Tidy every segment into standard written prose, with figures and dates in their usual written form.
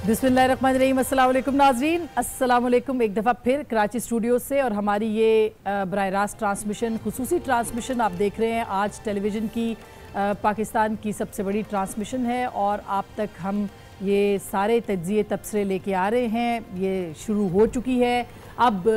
बिस्मिल्लाहिर्रहमानिर्रहीम। अस्सलाम वालेकुम नाज़रीन, अस्सलाम वालेकुम एक दफ़ा फिर कराची स्टूडियो से। और हमारी ये बराह रास्त ट्रांसमिशन, खुसूसी ट्रांसमिशन आप देख रहे हैं। आज टेलीविज़न की पाकिस्तान की सबसे बड़ी ट्रांसमिशन है और आप तक हम ये सारे तज्ज़िये तबसरे लेके आ रहे हैं। ये शुरू हो चुकी है। अब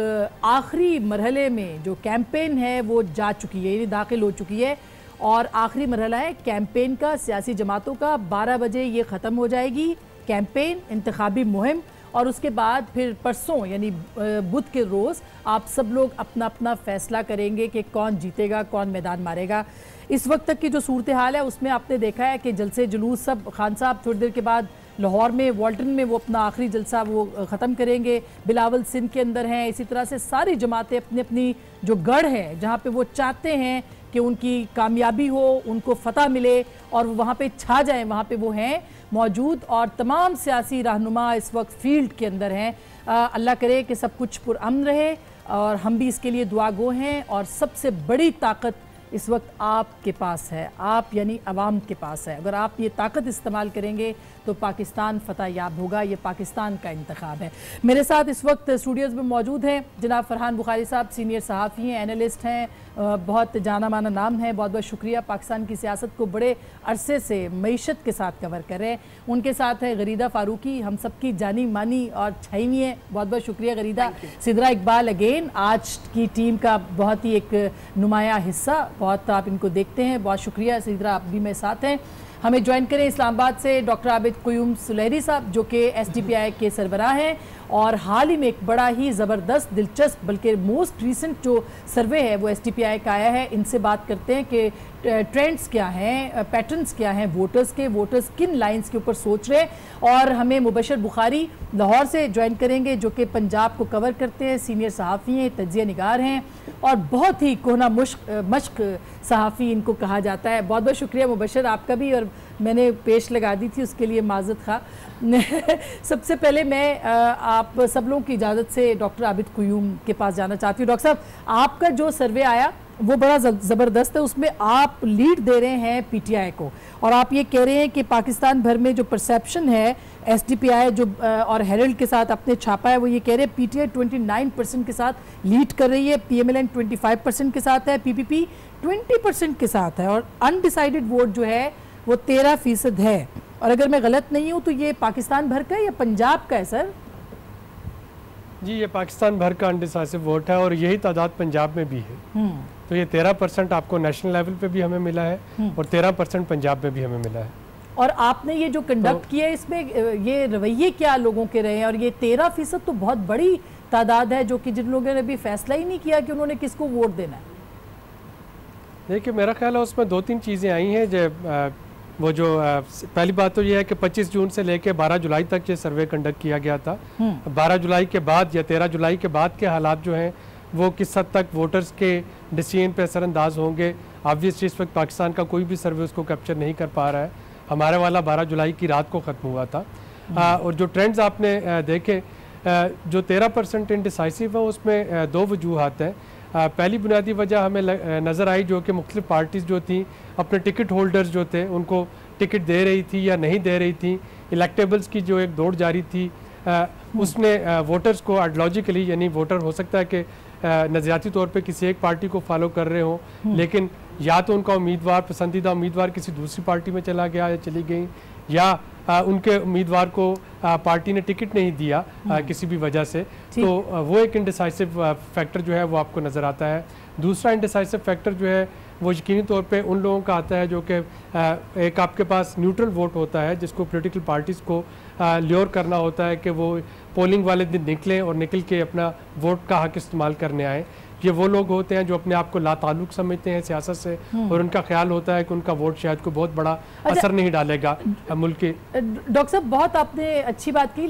आखिरी मरहले में जो कैंपेन है वो जा चुकी है, ये दाखिल हो चुकी है और आखिरी मरहला है कैंपेन का, सियासी जमातों का। 12 बजे ये ख़त्म हो जाएगी कैंपेन, इंतखाबी मुहिम। और उसके बाद फिर परसों यानी बुध के रोज़ आप सब लोग अपना अपना फ़ैसला करेंगे कि कौन जीतेगा, कौन मैदान मारेगा। इस वक्त तक की जो सूरत हाल है उसमें आपने देखा है कि जलसे जुलूस सब, खान साहब थोड़ी देर के बाद लाहौर में वाल्टन में वो अपना आखिरी जलसा वो ख़त्म करेंगे। बिलावल सिंध के अंदर हैं। इसी तरह से सारी जमातें अपनी अपनी जो गढ़ है जहाँ पे वो चाहते हैं कि उनकी कामयाबी हो, उनको फ़तह मिले और वहाँ पे छा जाएं, वहाँ पे वो हैं मौजूद। और तमाम सियासी रहनुमा इस वक्त फील्ड के अंदर हैं। अल्लाह करे कि सब कुछ पुरअमन रहे और हम भी इसके लिए दुआ गो हैं। और सबसे बड़ी ताकत इस वक्त आपके पास है, आप यानी अवाम के पास है। अगर आप ये ताकत इस्तेमाल करेंगे तो पाकिस्तान फ़तह याब होगा। ये पाकिस्तान का इंतखाब है। मेरे साथ इस वक्त स्टूडियोज़ में मौजूद हैं जनाब फरहान बुखारी साहब, सीनियर सहाफ़ी हैं, एनालिस्ट हैं, बहुत जाना माना नाम है। बहुत बहुत शुक्रिया। पाकिस्तान की सियासत को बड़े अरसे से मईशत के साथ कवर कर रहे हैं। उनके साथ है गरीदा फ़ारूकी, हम सबकी जानी मानी और छाई हुई हैं। बहुत बहुत शुक्रिया गरीदा। सिदरा इकबाल अगेन आज की टीम का बहुत ही एक नुमायाँ हिस्सा, बहुत आप इनको देखते हैं। बहुत शुक्रिया सिदरा, आप भी मेरे साथ हैं। हमें ज्वाइन करें इस्लामाबाद से डॉक्टर आबिद क़ुयूम सुलहरी साहब जो कि SDPI के सरबराह हैं और हाल ही में एक बड़ा ही ज़बरदस्त, दिलचस्प, बल्कि मोस्ट रीसेंट जो सर्वे है वो SDPI का आया है। इनसे बात करते हैं कि ट्रेंड्स क्या हैं, पैटर्न्स क्या हैं वोटर्स के, वोटर्स किन लाइंस के ऊपर सोच रहे हैं। और हमें मुबशर बुखारी लाहौर से ज्वाइन करेंगे जो कि पंजाब को कवर करते हैं, सीनियर सहाफ़ी हैं, तज्ज़िया निगार हैं और बहुत ही कोहना मश्क सहाफ़ी इनको कहा जाता है। बहुत बहुत शुक्रिया मुबशर आपका भी, और मैंने पेश लगा दी थी उसके लिए माज़रत खा। सबसे पहले मैं आप सब लोगों की इजाज़त से डॉक्टर आबिद क़ुयूम के पास जाना चाहती हूँ। डॉक्टर साहब, आपका जो सर्वे आया वो बड़ा ज़बरदस्त है। उसमें आप लीड दे रहे हैं PTI को और आप ये कह रहे हैं कि पाकिस्तान भर में जो परसेप्शन है SDPI जो और हेरल्ड के साथ आपने छापा है वो ये कह रहे हैं PTI 29% के साथ लीड कर रही है, PMLN 25% के साथ है, PPP 20% के साथ है और अनडिसाइडेड वोट जो है वो 13% है। और अगर मैं गलत नहीं हूँ तो ये पाकिस्तान भर का है या पंजाब का है सर? जी, ये पाकिस्तान भर का अनडिसाइसिव वोट है और यही तादाद पंजाब में भी है। तो ये 13% आपको नेशनल लेवल पे भी हमें मिला है और 13% पंजाब में भी हमें मिला है। और आपने ये जो कंडक्ट किया है इसमें ये रवैये क्या लोगों के रहे हैं? और ये 13% तो बहुत बड़ी तादाद है जो कि जिन लोगों ने अभी फैसला ही नहीं किया कि उन्होंने किसको वोट देना है। देखिए, मेरा ख्याल है उसमें 2-3 चीज़ें आई हैं। जो वो जो पहली बात तो ये है कि 25 जून से लेकर 12 जुलाई तक ये सर्वे कंडक्ट किया गया था। 12 जुलाई के बाद या 13 जुलाई के बाद के हालात जो हैं वो किस हद तक वोटर्स के डिसीजन पे असरअंदाज होंगे, ऑब्वियसली इस वक्त पाकिस्तान का कोई भी सर्वे उसको कैप्चर नहीं कर पा रहा है। हमारे वाला 12 जुलाई की रात को ख़त्म हुआ था। और जो ट्रेंड्स आपने देखे, जो 13% इनडिसाइसिव है उसमें 2 वजूहात हैं। पहली बुनियादी वजह हमें नज़र आई जो कि मुख्तलिफ पार्टीज़ जो थी अपने टिकट होल्डर्स जो थे उनको टिकट दे रही थी या नहीं दे रही थी। इलेक्टेबल्स की जो एक दौड़ जारी थी उसने वोटर्स को आइडियोलॉजिकली, यानी वोटर हो सकता है कि नज़रियाती तौर पे किसी एक पार्टी को फॉलो कर रहे हों लेकिन या तो उनका उम्मीदवार, पसंदीदा उम्मीदवार किसी दूसरी पार्टी में चला गया या चली गई, या उनके उम्मीदवार को पार्टी ने टिकट नहीं दिया किसी भी वजह से। तो वो एक इंडिसाइसिव फैक्टर जो है वो आपको नज़र आता है। दूसरा इंडिसाइसिव फैक्टर जो है वो यकीनी तौर पे उन लोगों का आता है जो कि एक आपके पास न्यूट्रल वोट होता है जिसको पॉलिटिकल पार्टीज़ को ल्योर करना होता है कि वो पोलिंग वाले दिन निकलें और निकल के अपना वोट का हक इस्तेमाल करने आएँ। ये वो लोग होते हैं जो अपने आप को लाताल्लुक समझते हैं सियासत से और उनका ख्याल होता है कि उनका वोट शायद को बहुत बड़ा असर नहीं डालेगा मुल्क के। डॉक्टर साहब, बहुत आपने अच्छी बात की,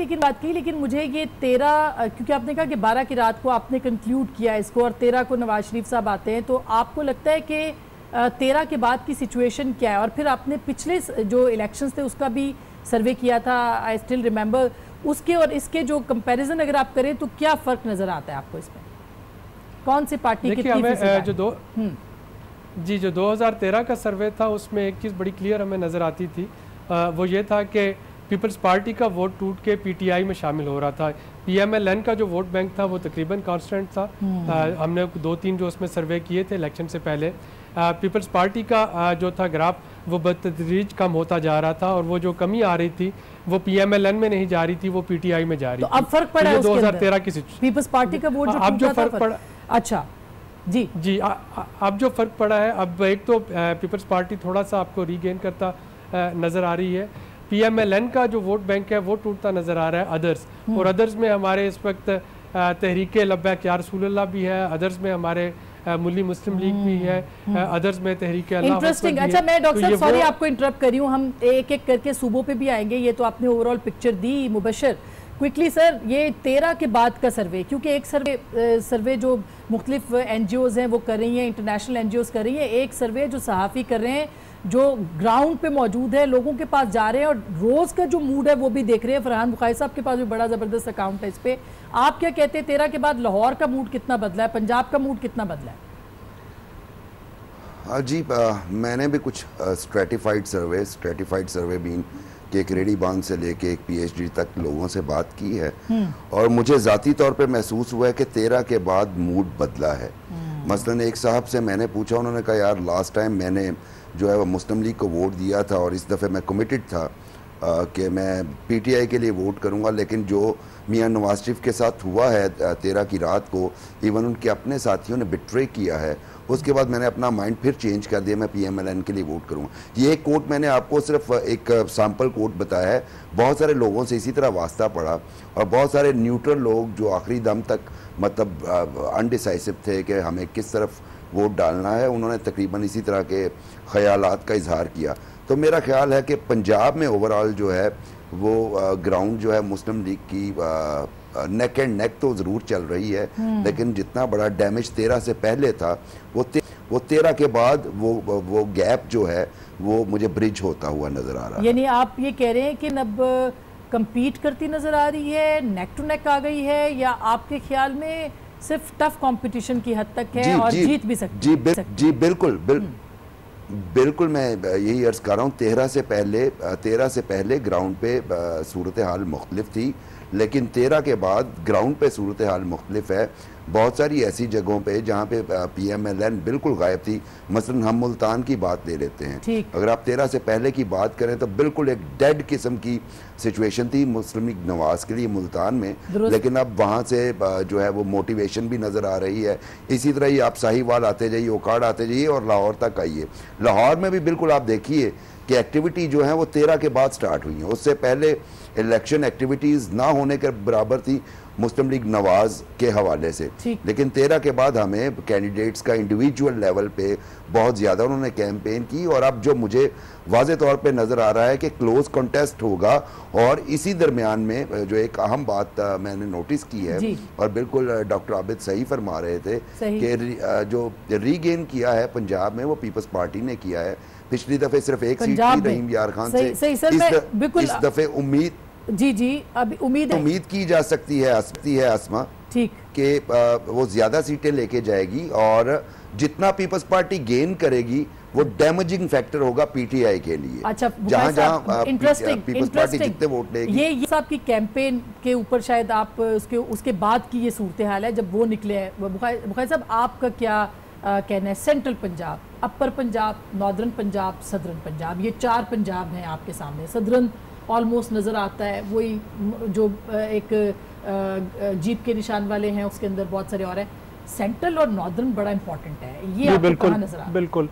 लेकिन मुझे ये 13, क्योंकि आपने कहा कि 12 की रात को आपने कंक्लूड किया इसको और 13 को नवाज शरीफ साहब आते हैं, तो आपको लगता है कि 13 के बाद की सिचुएशन क्या है? और फिर आपने पिछले जो इलेक्शंस थे उसका भी सर्वे किया था, आई स्टिल रिमेंबर, उसके और इसके जो कंपैरिजन अगर आप करें तो क्या फ़र्क नज़र आता है आपको इसमें? कौन सी पार्टी कितनी फीसद? जो 2013 का सर्वे था उसमें एक चीज़ बड़ी क्लियर हमें नज़र आती थी, वो ये था कि पीपल्स पार्टी का वोट टूट के पीटीआई में शामिल हो रहा था। पीएमएलएन का जो वोट बैंक था वो तकरीबन कांस्टेंट था। हमने 2-3 जो उसमें सर्वे किए थे इलेक्शन से पहले, पीपल्स पार्टी का जो था ग्राफ वो बतदरीज कम होता जा रहा था, और वो जो कमी आ रही थी वो पीएमएलएन में नहीं जा रही थी, वो पीटीआई में जा रही थी। अब फर्क पड़ा है 2013 की पीपल्स पार्टी का वोट अब जो फर्क पड़ा, अच्छा जी अब जो फर्क पड़ा है, अब एक तो पीपल्स पार्टी थोड़ा सा आपको रीगेन करता नजर आ रही है। पीएमएलएन का जो वोट बैंक है वो टूटता नजर आ रहा है अदर्स, और अदर्स में हमारे इस वक्त तहरीके लब्बैक या रसूलुल्लाह भी है, अदर्स में हमारे मुस्लिम मुस्लिम लीग भी है, अदर्स में तहरीके अल्लाह इंटरेस्टिंग। अच्छा मैं डॉक्टर साहब सॉरी आपको इंटरप्ट कर रही हूँ, हम एक एक करके सूबों पे भी आएंगे। ये तो आपने ओवरऑल पिक्चर दी मुबशर। क्विकली सर, ये 13 के बाद का सर्वे, क्योंकि एक सर्वे जो मुख्तलिफ एनजीओज हैं वो कर रही हैं, इंटरनेशनल एनजीओज कर रही हैं, एक सर्वे जो सहाफ़ी कर रहे हैं जो ग्राउंड पे मौजूद है, लोगों के पास जा रहे हैं और रोज़ का जो मूड है वो भी देख रहे हैं। फरहान बुखारी साहब के पास भी बड़ा ज़बरदस्त अकाउंट है इस पर। आप क्या कहते हैं 13 के बाद लाहौर का मूड कितना बदला है, पंजाब का मूड कितना बदला है? हाँ जी, मैंने भी कुछ स्ट्रेटिफाइड सर्वे बीन के एक रेडी बांध से लेके एक पीएचडी तक लोगों से बात की है, और मुझे ज़ाती तौर पे महसूस हुआ है कि 13 के बाद मूड बदला है। मसलन एक साहब से मैंने पूछा, उन्होंने कहा यार लास्ट टाइम मैंने जो है वो मुस्लिम लीग को वोट दिया था और इस दफ़े मैं कमिटेड था कि मैं पीटीआई के लिए वोट करूंगा, लेकिन जो मियां नवाज शरीफ के साथ हुआ है 13 की रात को, इवन उनके अपने साथियों ने बिट्रे किया है, उसके बाद मैंने अपना माइंड फिर चेंज कर दिया, मैं पीएमएलएन के लिए वोट करूंगा। ये एक कोट मैंने आपको सिर्फ एक सैम्पल कोट बताया है, बहुत सारे लोगों से इसी तरह वास्ता पड़ा, और बहुत सारे न्यूट्रल लोग जो आखिरी दम तक मतलब अनडिसाइसिव थे कि हमें किस तरफ वोट डालना है, उन्होंने तकरीबन इसी तरह के ख्यालात का इजहार किया। तो मेरा ख्याल है कि पंजाब में ओवरऑल जो है वो ग्राउंड जो है मुस्लिम लीग की नेक एंड नेक तो ज़रूर चल रही है, लेकिन जितना बड़ा डैमेज 13 से पहले था वो 13 के बाद वो गैप जो है वो मुझे ब्रिज होता हुआ नज़र आ रहा है। यानी आप ये कह रहे हैं कि अब कंपीट करती नज़र आ रही है, नेक टू नेक आ गई है, या आपके ख्याल में सिर्फ टफ कंपटीशन की हद तक है और जीत भी सकती है? जी बिल्कुल मैं यही अर्ज़ कर रहा हूँ। 13 से पहले ग्राउंड पे सूरत हाल मुख्तलिफ थी, लेकिन 13 के बाद ग्राउंड पे सूरत हाल मुख्तलिफ है। बहुत सारी ऐसी जगहों पे जहाँ पे पीएमएलएन बिल्कुल गायब थी, मसलन हम मुल्तान की बात ले लेते हैं, अगर आप 13 से पहले की बात करें तो बिल्कुल एक डेड किस्म की सिचुएशन थी मुस्लिम लीग नवाज के लिए मुल्तान में, लेकिन अब वहाँ से जो है वो मोटिवेशन भी नज़र आ रही है। इसी तरह ही आप साहिवाल आते जाइए, ओकाड़ आते जाइए और लाहौर तक आइए। लाहौर में भी बिल्कुल आप देखिए कि एक्टिविटी जो है वो 13 के बाद स्टार्ट हुई है, उससे पहले इलेक्शन एक्टिविटीज़ ना होने के बराबर थी मुस्लिम लीग नवाज के हवाले से, लेकिन 13 के बाद हमें कैंडिडेट्स का इंडिविजुअल लेवल पे बहुत ज़्यादा उन्होंने कैंपेन की, और अब जो मुझे वाज़े तौर पे नज़र आ रहा है कि क्लोज कॉन्टेस्ट होगा। और इसी दरमियान में जो एक अहम बात मैंने नोटिस की है, और बिल्कुल डॉक्टर आबिद सही फरमा रहे थे कि जो रीगेन किया है पंजाब में वो पीपल्स पार्टी ने किया है। पिछली दफ़े सिर्फ एक सीट थी रहीम यार खान से, इस दफ़े अभी उम्मीद की जा सकती है आसमा ठीक कि वो ज्यादा सीटें लेके जाएगी, और जितना पीपल्स पार्टी गेन करेगी वो डैमेजिंग फैक्टर होगा पीटीआई के लिए। अच्छा, जहां पीपल्स पार्टी जितने वोट लेगी। ये साहब की कैंपेन के ऊपर शायद आप उसके बाद की ये सूरत हाल है जब वो निकले हैं। बुखारी साहब आपका क्या कहना है? सेंट्रल पंजाब, अपर पंजाब, नॉर्दर्न पंजाब, सदर्न पंजाब, ये 4 पंजाब हैं आपके सामने। सदर्न ऑलमोस्ट नज़र आता है, वही जो एक जीप के निशान वाले हैं, उसके अंदर बहुत सारे और हैं। सेंट्रल और नॉर्दर्न बड़ा इंपॉर्टेंट है, ये बिल्कुल नजर आ रहा है? बिल्कुल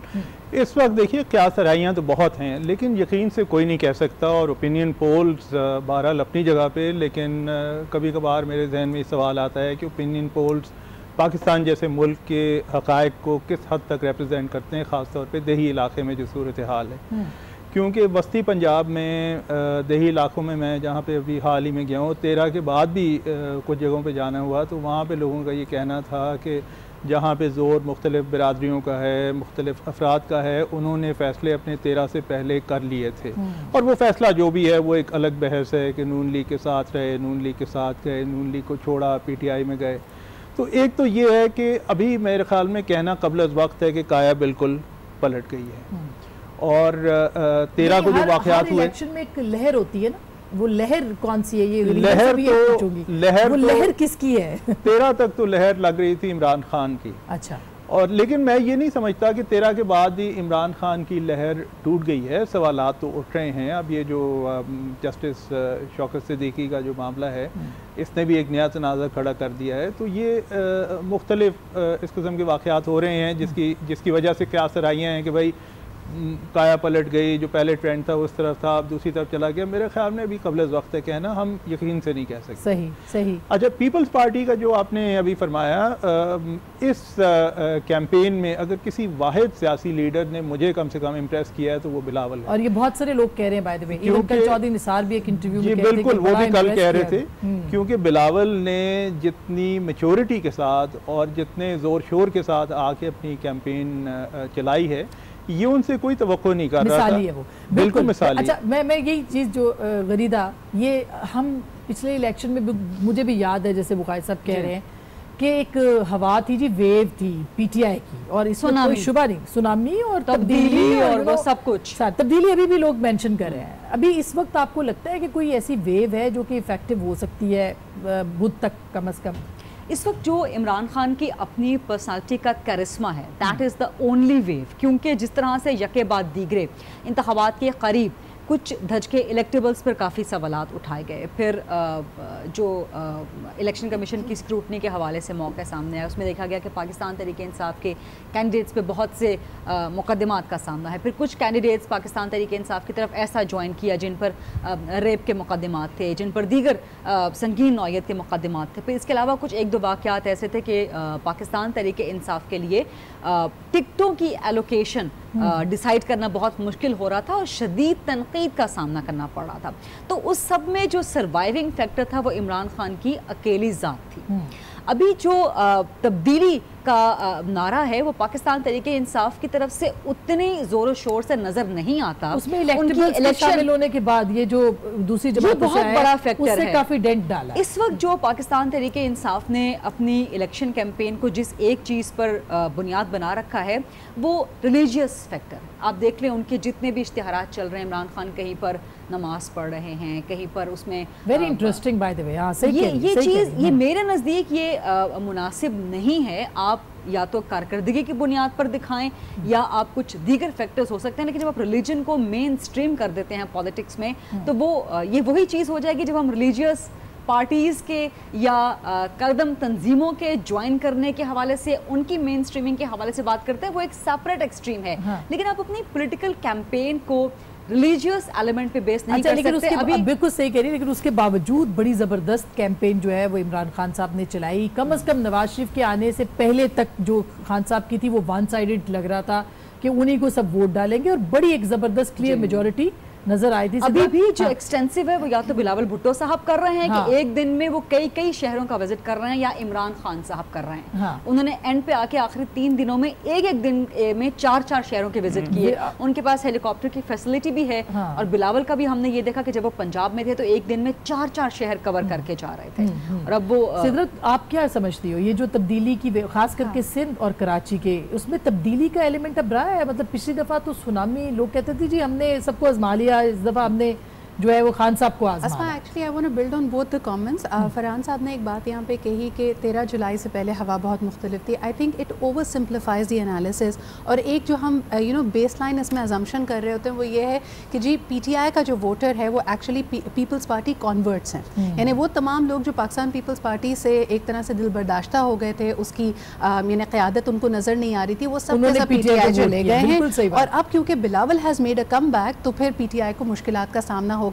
इस वक्त देखिए क्या सराहियाँ तो बहुत हैं, लेकिन यकीन से कोई नहीं कह सकता, और ओपिनियन पोल्स बहरहाल अपनी जगह पे, लेकिन कभी कभार मेरे जहन में सवाल आता है कि ओपिनियन पोल्स पाकिस्तान जैसे मुल्क के हक़ाइक़ को किस हद तक रिप्रेजेंट करते हैं, ख़ास तौर पे देही इलाके में जो सूरत हाल है। क्योंकि वस्ती पंजाब में देही इलाकों में मैं जहाँ पे अभी हाल ही में गया हूँ, 13 के बाद भी कुछ जगहों पे जाना हुआ, तो वहाँ पे लोगों का ये कहना था कि जहाँ पे ज़ोर मुख्तलिफ़ बिरादरियों का है, मुख्तलिफ़ अफराद का है, उन्होंने फ़ैसले अपने 13 से पहले कर लिए थे, और वो फ़ैसला जो भी है वो एक अलग बहस है कि नून लीग के साथ रहे, नून लीग के साथ गए, नून लीग को छोड़ा, पीटीआई में गए। तो एक तो ये है कि अभी मेरे ख्याल में कहना कबल अज़ वक्त है कि काया बिल्कुल पलट गई है, और 13 को जो वाक़यात हुए, इलेक्शन में एक लहर होती है ना, वो लहर कौन सी है? ये लहर वो लहर किसकी है? 13 तक तो लहर लग रही थी इमरान खान की। अच्छा। और लेकिन मैं ये नहीं समझता कि 13 के बाद ही इमरान खान की लहर टूट गई है। सवालात तो उठ रहे हैं। अब ये जो जस्टिस शौकत सिद्दीकी का जो मामला है, इसने भी एक नया तनाज़ा खड़ा कर दिया है। तो ये मुख्तलिफ इस किस्म के वाक़यात हो रहे हैं जिसकी वजह से क्या सराहियाँ हैं कि भाई काया पलट गई, जो पहले ट्रेंड था उस तरफ था, अब दूसरी तरफ चला गया। मेरे ख्याल में अभी कबल वक्त है कहना, हम यकीन से नहीं कह सकते। सही सही। अच्छा, पीपल्स पार्टी का जो आपने अभी फरमाया, इस कैंपेन में अगर किसी वाहिद सियासी लीडर ने मुझे कम से कम इम्प्रेस किया है तो वो बिलावल है। और ये बहुत सारे लोग कह रहे हैं बाय द वे, इवन कल चौधरी निसार भी एक इंटरव्यू में बिल्कुल वो भी कल कह रहे थे, क्योंकि बिलावल ने जितनी मैच्योरिटी के साथ और जितने जोर शोर के साथ आके अपनी कैंपेन चलाई है, ये उनसे कोई तवक्को नहीं कर रहा था। है वो बिल्कुल मिसाली। अच्छा, मैं यही चीज़ जो गरीदा, ये हम पिछले इलेक्शन में मुझे भी याद है, जैसे बुखारी साहब कह रहे हैं कि एक हवा थी जी, वेव थी पीटीआई की, और इसमें कोई शुबा नहीं, सुनामी और तब्दीली और वो सब कुछ, तब्दीली अभी भी लोग मेंशन कर रहे हैं। अभी इस वक्त आपको लगता है कि कोई ऐसी वेव है जो कि इफेक्टिव हो सकती है बुध तक कम अज़ कम? इस वक्त जो इमरान खान की अपनी पर्सनालिटी का करिश्मा है, that is the only wave. क्योंकि जिस तरह से यके बाद दीगरे इंतखाबात के करीब कुछ धचके इलेक्टेबल्स पर काफ़ी सवालात उठाए गए, फिर जो इलेक्शन कमीशन की स्क्रूटनी के हवाले से मौका सामने आया, उसमें देखा गया कि पाकिस्तान तहरीक इंसाफ के कैंडिडेट्स पे बहुत से मुकदमात का सामना है। फिर कुछ कैंडिडेट्स पाकिस्तान तहरीक इंसाफ की तरफ ऐसा ज्वाइन किया जिन पर रेप के मुकदमात थे, जिन पर दीगर संगीन नौयत के मुकदमात थे। फिर इसके अलावा कुछ एक दो वाक़यात ऐसे थे कि पाकिस्तान तहरीक इंसाफ के लिए टिकटों की एलोकेशन डिसाइड करना बहुत मुश्किल हो रहा था और शदीद तनकीद का सामना करना पड़ रहा था। तो उस सब में जो सर्वाइविंग फैक्टर था वो इमरान खान की अकेली ज़ात थी। अभी जो तब्दीली का नारा है वो पाकिस्तान तहरीक इंसाफ की तरफ से उतने जोर शोर से नजर नहीं आता। उसमें इलेक्शन शामिल होने के बाद ये जो दूसरी जमात बहुत बड़ा फैक्टर है, काफी डेंट डाला। इस वक्त जो पाकिस्तान तहरीक इंसाफ ने अपनी इलेक्शन कैंपेन को जिस एक चीज पर बुनियाद बना रखा है वो रिलीजियस फैक्टर। आप देख लें उनके जितने भी इश्तिहारात चल रहे हैं, इमरान खान कहीं पर नमाज पढ़ रहे हैं, कहीं पर उसमें very interesting by the way. ये चीज ये मेरे नजदीक ये मुनासिब नहीं है। आप या तो कारकर्दगी की बुनियाद पर दिखाएं या आप कुछ दीगर फैक्टर्स हो सकते हैं, लेकिन जब आप रिलीजन को मेन स्ट्रीम कर देते हैं पॉलिटिक्स में तो वो ये वही चीज़ हो जाएगी जब हम रिलीजियस पार्टीज़ के या कदम तंजीमों के ज्वाइन करने के हवाले से, उनकी मेन स्ट्रीमिंग के हवाले से बात करते हैं। वो एक सेपरेट एक्सट्रीम है। लेकिन आप अपनी पॉलिटिकल कैंपेन को रिलीजियस एलिमेंट पे बेस नहीं कर सकते। अभी बिल्कुल सही कह रही है, लेकिन उसके बावजूद बड़ी ज़बरदस्त कैंपेन जो है वो इमरान खान साहब ने चलाई। कम अज़ कम नवाज शरीफ के आने से पहले तक जो खान साहब की थी वो वन साइडेड लग रहा था कि उन्हीं को सब वोट डालेंगे, और बड़ी एक ज़बरदस्त क्लियर मेजोरिटी नजर आई थी। अभी भी जो एक्सटेंसिव है वो या तो बिलावल भुट्टो साहब कर रहे हैं कि एक दिन में वो कई शहरों का विजिट कर रहे हैं, या इमरान खान साहब कर रहे हैं। उन्होंने एंड पे आके आखिरी 3 दिनों में एक दिन में 4 शहरों के विजिट किए। उनके पास हेलीकॉप्टर की फैसिलिटी भी है। और बिलावल का भी हमने ये देखा कि जब वो पंजाब में थे तो एक दिन में 4 शहर कवर करके जा रहे थे। और अब वो सिदरत, आप क्या समझती हो ये जो तब्दीली की, खास करके सिंध और कराची के, उसमें तब्दीली का एलिमेंट अब रहा है? मतलब पिछली दफा तो सुनामी, लोग कहते थे जी हमने सबको आजमा लिया, इस दफा हमने जो है वो खान साहब को आज़माना। Actually I want to build on both the comments. Farhan साहब ने एक बात यहाँ पे कही कि 13 जुलाई से पहले हवा बहुत मुख्तलिफ थी। I think it over simplifies the analysis. और एक जो हम बेस लाइन इसमें अजम्पशन कर रहे होते हैं वो ये है कि जी PTI का जो वोटर है वो एक्चुअली पीपल्स पार्टी कॉन्वर्ट्स हैं, यानी वो तमाम लोग जो पाकिस्तान पीपल्स पार्टी से एक तरह से दिल बर्दाश्ता हो गए थे, उसकी यानी क़यादत उनको नज़र नहीं आ रही थी, वो सब PTI चले गए हैं। और अब क्योंकि Bilawal has made a come back तो फिर PTI को मुश्किलात का सामना होगा,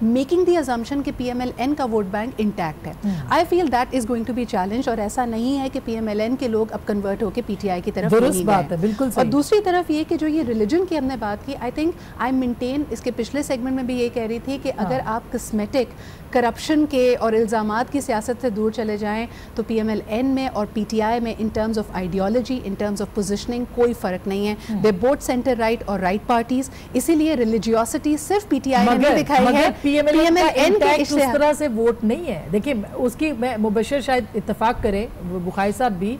मेकिंग द अजम्पशन कि PMLN का वोट बैंक इंटैक्ट है। I feel that is going to be challenge, और ऐसा नहीं है कि PMLN के लोग अब कन्वर्ट होकर PTI की तरफ नहीं गए। बिल्कुल सही। और दूसरी तरफ ये कि जो ये रिलीजन की हमने बात की, आई थिंक आई मेंटेन, इसके पिछले सेगमेंट में भी ये कह रही थी कि अगर आप कस्मेटिक करप्शन के और इल्ज़ामात की सियासत से दूर चले जाएं तो PMLN में और PTI में in terms of ideology, in terms of positioning कोई फ़र्क नहीं है। दे बोथ सेंटर राइट और राइट पार्टीज, इसीलिए रिलीजियोसिटी सिर्फ PTI ने नहीं दिखाई है, PMLN का इस तरह से वोट नहीं है। देखिए उसकी मैं मुबशर शायद इत्तेफाक करें, बुखारी साहब भी,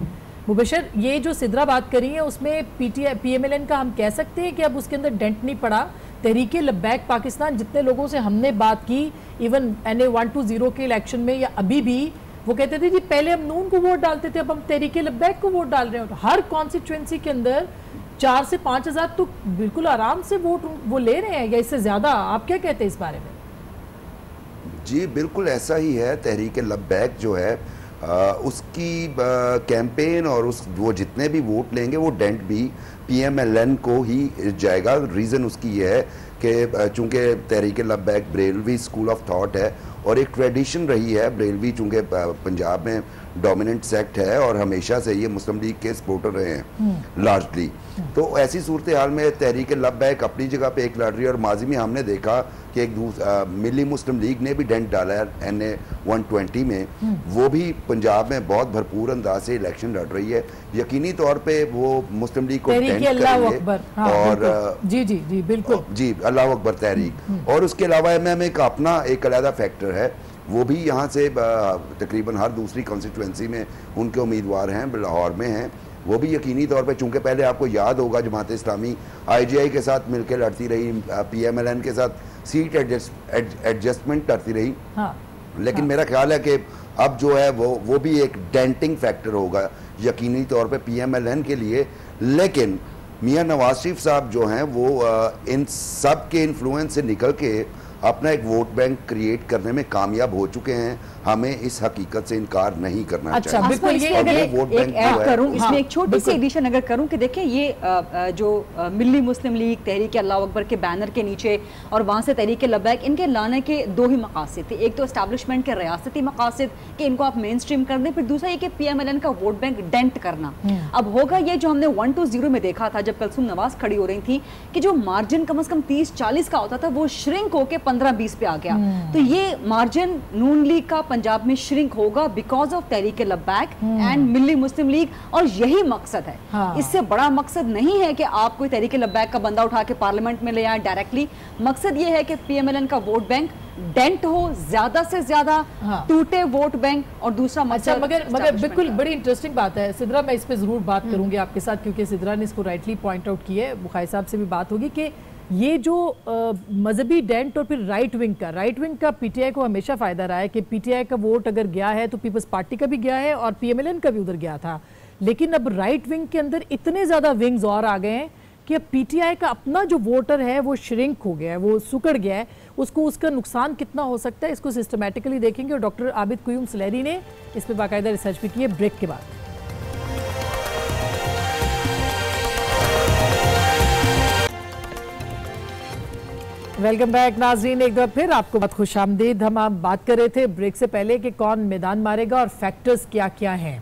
मुबशर ये जो सिद्रा बात करी है उसमें PMLN का हम कह सकते हैं कि अब उसके अंदर डेंट नहीं पड़ा, तहरीके लब्बैक पाकिस्तान जितने लोगों से हमने बात की, इवन NA 120 के इलेक्शन में या अभी भी, वो कहते थे जी पहले हम नून को वोट डालते थे, अब हम तहरीके लब्बैक को वोट डाल रहे हैं। तो हर कॉन्स्टिट्यूएंसी के अंदर 4 से 5 हज़ार तो बिल्कुल आराम से वोट वो ले रहे हैं, या इससे ज़्यादा। आप क्या कहते हैं इस बारे में? जी बिल्कुल ऐसा ही है। तहरीक लब्बैक जो है उसकी कैंपेन और वो जितने भी वोट लेंगे वो डेंट भी PMLN को ही जाएगा। रीज़न उसकी ये है कि चूँकि तहरीक लब्बैक बरेलवी स्कूल ऑफ थॉट है और एक ट्रेडिशन रही है। बरेलवी चूँकि पंजाब में डोमिनेंट सेक्ट है और हमेशा से ये मुस्लिम लीग के सपोर्टर रहे हैं लार्जली। तो ऐसी सूरत हाल में तहरीक लब्बैक अपनी जगह पे एक लड़ रही है और माजी में हमने देखा कि एक मिली मुस्लिम लीग ने भी डेंट डाला है NA 120 में। वो भी पंजाब में बहुत भरपूर अंदाज से इलेक्शन लड़ रही है। यकीनी तौर पे वो मुस्लिम लीग को डेंट करेंगे। और जी जी जी बिल्कुल जी, अल्लाह अकबर तहरीक। और उसके अलावा MM एक अपना एक अलग फैक्टर है, वो भी यहाँ से तकरीबन हर दूसरी कॉन्स्टिट्यूएंसी में उनके उम्मीदवार हैं, लाहौर में हैं। वो भी यकीनी तौर पे, चूँकि पहले आपको याद होगा जमात इस्लामी IGI के साथ मिलकर लड़ती रही, PMLN के साथ सीट एडजस्टमेंट करती रही। लेकिन मेरा ख्याल है कि अब जो है वो भी एक डेंटिंग फैक्टर होगा यकीनी तौर पे PMLN के लिए। लेकिन मियां नवाज शरीफ साहब जो हैं वो इन सब के इन्फ्लुएंस से निकल के अपना एक वोट बैंक क्रिएट करने में कामयाब हो चुके हैं। हमें इस हकीकत से इनकार नहीं करना चाहिए। बिल्कुल। ये अगर एक ऐड करूं, इसमें एक छोटी सी एडिशन अगर करूं कि देखिए ये जो मिली मुस्लिम लीग तहरीक अल्लाह अकबर के बैनर के नीचे और वहाँ से तहरीक लब्बैक, इनके लाने के दो ही मकासद थे। एक तो एस्टैब्लिशमेंट के रियासती मकासद कि इनको आप मेन स्ट्रीम कर दें, फिर दूसरा ये कि PMLN का वोट बैंक डेंट करना। अब होगा ये जो हमने 120 में देखा था जब कलसूम नवाज खड़ी हो रही थी कि जो मार्जिन कम से कम 30-40 का होता था वो श्रिंक होकर 15-20 पे आ गया। तो ये मार्जिन नून लीग का पंजाब में श्रिंक होगा because of Tehreek Labbaik and Milli Muslim League, और यही मकसद है। इससे बड़ा मकसद नहीं है कि आप कोई तहरीक लब्बैक का बंदा उठा के पार्लियामेंट में ले आए डायरेक्टली। मकसद ये है कि PMLN का वोट बैंक डेंट हो, ज्यादा से ज्यादा टूटे वोट बैंक, और दूसरा अच्छा मगर बिल्कुल बड़ी इंटरेस्टिंग बात है सिद्रा, मैं इस पे जरूर बात करूंगी आपके साथ, क्योंकि सिद्रा ने इसको राइटली पॉइंट आउट किया है। बुखारी साहब से भी बात होगी कि ये जो मजहबी डेंट और फिर राइट विंग का PTI को हमेशा फायदा रहा है कि PTI का वोट अगर गया है तो पीपल्स पार्टी का भी गया है और PMLN का भी उधर गया था। लेकिन अब राइट विंग के अंदर इतने ज्यादा विंग्स और आ गए हैं कि अब PTI का अपना जो वोटर है वो श्रिंक हो गया है, वो सुकड़ गया है। उसको उसका नुकसान कितना हो सकता है इसको सिस्टमैटिकली देखेंगे, और डॉक्टर आबिद कुयूम सलेरी ने इस पर बाकायदा रिसर्च भी की है। ब्रेक के बाद वेलकम बैक नाजरीन, एक बार फिर आपको बहुत खुश आमदीद। हम आप बात कर रहे थे ब्रेक से पहले कि कौन मैदान मारेगा और फैक्टर्स क्या क्या हैं।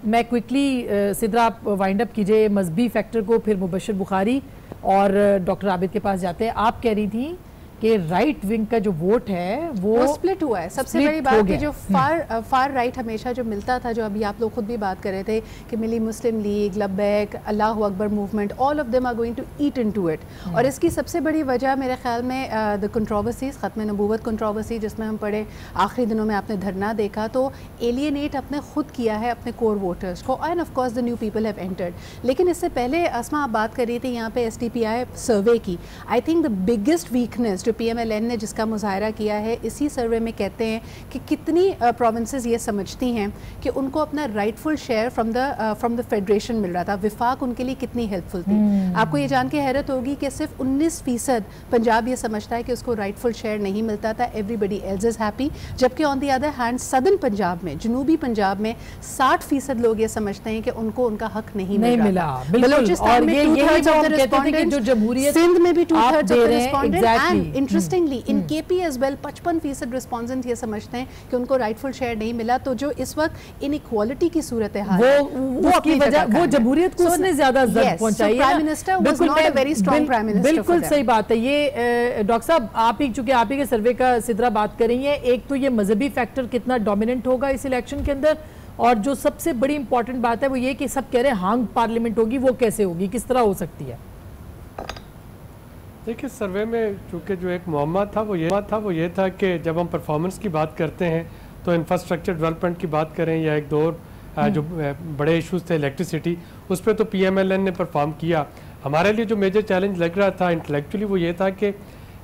मैं क्विकली सिद्रा आप वाइंड अप कीजिए मजहबी फैक्टर को, फिर मुबशर बुखारी और डॉक्टर आबिद के पास जाते हैं। आप कह रही थी कि राइट विंग का जो वोट है वो स्प्लिट हुआ है। सबसे बड़ी बात कि जो फार राइट हमेशा जो मिलता था, जो अभी आप लोग खुद भी बात कर रहे थे कि Milli Muslim League, Labbaik, Allah Akbar movement, all of them are going to eat into it. और इसकी सबसे बड़ी वजह मेरे ख्याल में द कंट्रोवर्सीज, ख़त्म नबूवत कंट्रोवर्सी जिसमें हम पढ़े आखिरी दिनों में आपने धरना देखा, तो एलियनेट अपने खुद किया है अपने कोर वोटर्स को, end of course the new people have entered. लेकिन इससे पहले असमा आप बात कर रही थी यहाँ पे STPI सर्वे की। I think the biggest weakness PMLN ने जिसका मुजाहरा किया है, इसी सर्वे में कहते हैं कि कितनी प्रोविंसेस ये समझती हैं कि उनको अपना rightful share from the federation मिल रहा था। विफाक उनके लिए कितनी हेल्पफुल थी। आपको ये जान के हैरत होगी कि सिर्फ 19% पंजाब ये समझता है कि उसको राइटफुल शेयर नहीं मिलता था। Everybody else is happy. जबकि on the other hand southern Punjab में, जनूबी पंजाब में 60% लोग ये समझते हैं कि उनको उनका हक नहीं मिला। बलूचिस्तान में 2/3 रिस्पोंडेंट्स, सिंध में भी 2/3 respondent, and interestingly in KP as well 55% respondent ये समझते हैं कि उनको राइटफुल शेयर नहीं मिला। तो जो इस वक्त इनइक्वालिटी की सूरत है वो अपनी वजह, वो जमहूरियत को उसने ज्यादा जर्ब पहुंचाई है। Prime minister was not a very strong prime minister. बिल्कुल सही बात है। ये डॉक्टर साहब आप ही, चूंकि आप ही के सर्वे का सिद्रा बात कर रही है, एक तो ये मजहबी फैक्टर कितना डोमिनेंट होगा इस इलेक्शन के अंदर, और जो सबसे बड़ी इंपॉर्टेंट बात है वो ये कि सब कह रहे हैं हांग पार्लियामेंट होगी, वो कैसे होगी, किस तरह हो सकती है? देखिए सर्वे में चूँकि जो एक मुअम्मा था वो ये था कि जब हम परफॉर्मेंस की बात करते हैं तो इंफ्रास्ट्रक्चर डेवलपमेंट की बात करें या एक दो जो बड़े इश्यूज थे इलेक्ट्रिसिटी, उस पर तो PMLN ने परफॉर्म किया। हमारे लिए जो मेजर चैलेंज लग रहा था इंटेलेक्चुअली वो ये था कि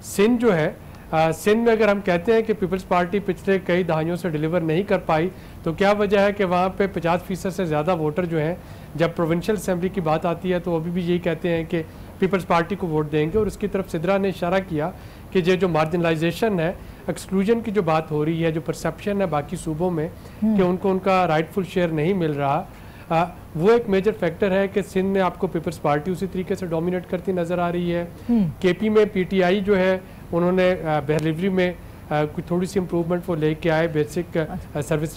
सिंध जो है, सिंध में अगर हम कहते हैं कि पीपल्स पार्टी पिछले कई दहाइयों से डिलीवर नहीं कर पाई, तो क्या वजह है कि वहाँ पे 50% से ज़्यादा वोटर जो हैं जब प्रोविंशियल असेंबली की बात आती है तो अभी भी यही कहते हैं कि पीपल्स पार्टी को वोट देंगे। और उसकी तरफ सिद्रा ने इशारा किया कि ये जो मार्जिनलाइजेशन है, एक्सक्लूजन की जो बात हो रही है, जो परसेप्शन है बाकी सूबों में कि उनको उनका राइटफुल शेयर नहीं मिल रहा, वो एक मेजर फैक्टर है कि सिंध में आपको पीपल्स पार्टी उसी तरीके से डोमिनेट करती नज़र आ रही है। केपी में पीटीआई जो है उन्होंने डिलीवरी में कुछ थोड़ी सी इम्प्रूवमेंट वो लेके आए बेसिक सर्विस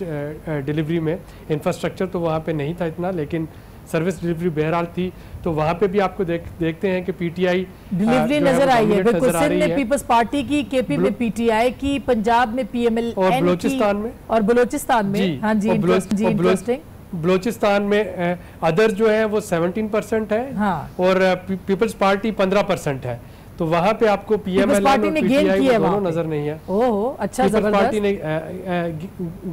डिलीवरी में। इंफ्रास्ट्रक्चर तो वहाँ पे नहीं था इतना, लेकिन सर्विस डिलीवरी बहरहाल थी। तो वहाँ पे भी आपको देखते हैं कि पीटीआई डिलीवरी नजर आई है। बिल्कुल, सिंध में पीपल्स पार्टी की, केपी में पीटीआई की, पंजाब में पीएमएल और बलोचिस्तान में, और बलोचिस्तान में हाँ जी इंटरेस्टिंग। बलोचिस्तान में अदर जो है वो 17% है, हाँ। और पीपल्स पार्टी 15% है। तो वहाँ पे आपको पीएमएल पार्टी ने गेन किया है, दोनों नजर नहीं है। ओहो, अच्छा, पीपल्स पार्टी ने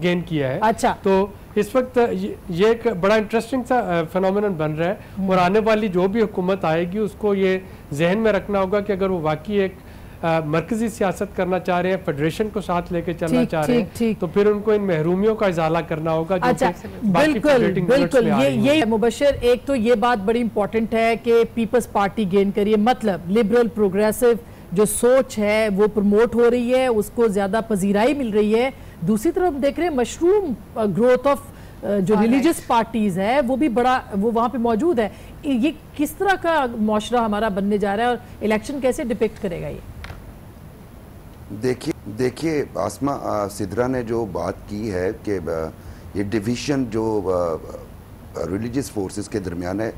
गेन किया है। अच्छा, तो इस वक्त ये एक बड़ा इंटरेस्टिंग सा फिनोमेनन बन रहा है। और आने वाली जो भी हुकूमत आएगी उसको ये जहन में रखना होगा कि अगर वो वाकई एक मरकजी सियासत करना चाह रहे हैं, फेडरेशन को साथ लेके चलना चाह रहे हैं, तो फिर उनको इन महरूमियों का इजाला करना होगा। अच्छा, बिल्कुल ये मुबशर, एक तो ये बात बड़ी इंपॉर्टेंट है कि पीपल्स पार्टी गेन करिए, मतलब लिबरल प्रोग्रेसिव जो सोच है वो प्रमोट हो रही है, उसको ज्यादा पजीराई मिल रही है। दूसरी तरफ देख रहे हैं मशरूम ग्रोथ ऑफ जो रिलीजियस पार्टीज है वो भी बड़ा वो वहाँ पे मौजूद है। ये किस तरह का मुआशरा हमारा बनने जा रहा है और इलेक्शन कैसे डिपिक्ट करेगा ये? देखिए आसमा, सिद्रा ने जो बात की है कि ये डिवीजन जो रिलीजियस फोर्सेस के दरमियान है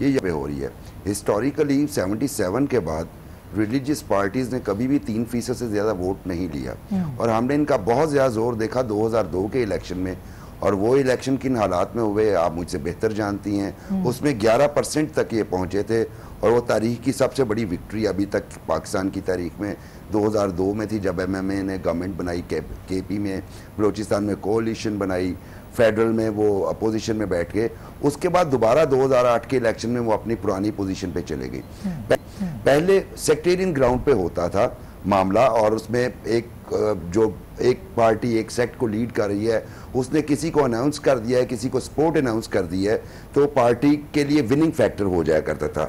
ये यहाँ पे हो रही है। हिस्टोरिकली 77 के बाद रिलीजियस पार्टीज़ ने कभी भी 3% से ज़्यादा वोट नहीं लिया, और हमने इनका बहुत ज़्यादा जोर देखा 2002 के इलेक्शन में। और वो इलेक्शन किन हालात में हुए आप मुझसे बेहतर जानती हैं। उसमें 11% तक ये पहुँचे थे, और वो तारीख की सबसे बड़ी विक्ट्री अभी तक पाकिस्तान की तारीख में 2002 में थी, जब एमएमए ने गवर्नमेंट बनाई, केपी में, बलोचिस्तान में कोalition बनाई, फेडरल में वो अपोजिशन में बैठ गए। उसके बाद दोबारा 2008 के इलेक्शन में वो अपनी पुरानी पोजीशन पे चले गई। पहले सेक्टेरियन ग्राउंड पे होता था मामला, और उसमें एक पार्टी एक सेक्ट को लीड कर रही है, उसने किसी को अनाउंस कर दिया है, किसी को सपोर्ट अनाउंस कर दी है, तो पार्टी के लिए विनिंग फैक्टर हो जाया करता था।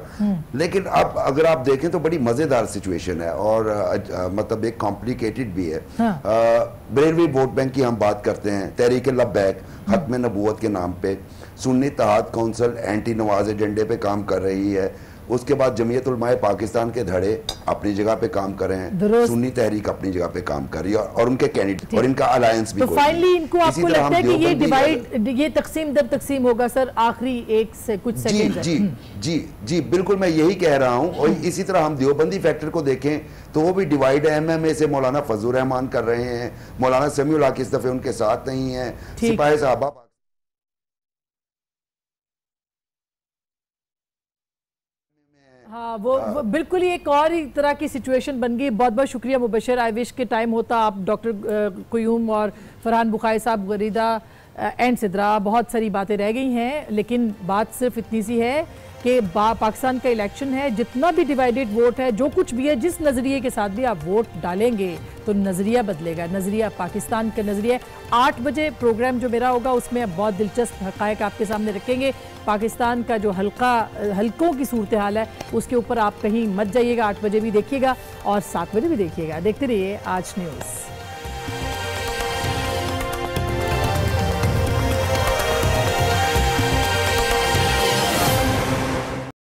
लेकिन अब अगर आप देखें तो बड़ी मजेदार सिचुएशन है, और मतलब एक कॉम्प्लिकेटेड भी है। बरेलवी वोट बैंक की हम बात करते हैं, तहरीक लब्बैक खत्म नबूवत के नाम पे, सुन्नी इत्तेहाद काउंसिल एंटी नवाज एजेंडे पे काम कर रही है। उसके बाद जमीयत उलमाए पाकिस्तान के धड़े अपनी जगह पे काम कर रहे हैं, सुन्नी तहरीक अपनी जगह पे काम कर रही है, और उनके कैंडिडेट और इनका अलायंस भी। तो फाइनली इनको आपको लगता है कि ये डिवाइड, ये तकसीम दर तकसीम होगा सर आखिरी एक से कुछ सेकंड? जी जी जी बिल्कुल, मैं यही कह रहा हूं। और इसी तरह हम देवबंदी फैक्टर को देखें तो वो भी डिवाइड है। एमएमए से मौलाना फजलुर रहमान कर रहे हैं, मौलाना समीउल हक इस दफे उनके साथ नहीं है, सिपाही साहबा हाँ वो बिल्कुल ही एक और ही तरह की सिचुएशन बन गई। बहुत बहुत शुक्रिया मुबशर। आई विश के टाइम होता आप डॉक्टर क्यूम और फरहान बुखारी साहब, गरीदा एंड सिद्रा, बहुत सारी बातें रह गई हैं, लेकिन बात सिर्फ इतनी सी है कि पाकिस्तान का इलेक्शन है, जितना भी डिवाइडेड वोट है, जो कुछ भी है, जिस नज़रिए के साथ भी आप वोट डालेंगे तो नज़रिया बदलेगा, नज़रिया पाकिस्तान का नज़रिया। 8 बजे प्रोग्राम जो मेरा होगा उसमें बहुत दिलचस्प हक़ाइक़ आपके सामने रखेंगे। पाकिस्तान का जो हल्कों की सूरत हाल है उसके ऊपर आप कहीं मत जाइएगा। 8 बजे भी देखिएगा और 7 बजे भी देखिएगा। देखते रहिए आज न्यूज़।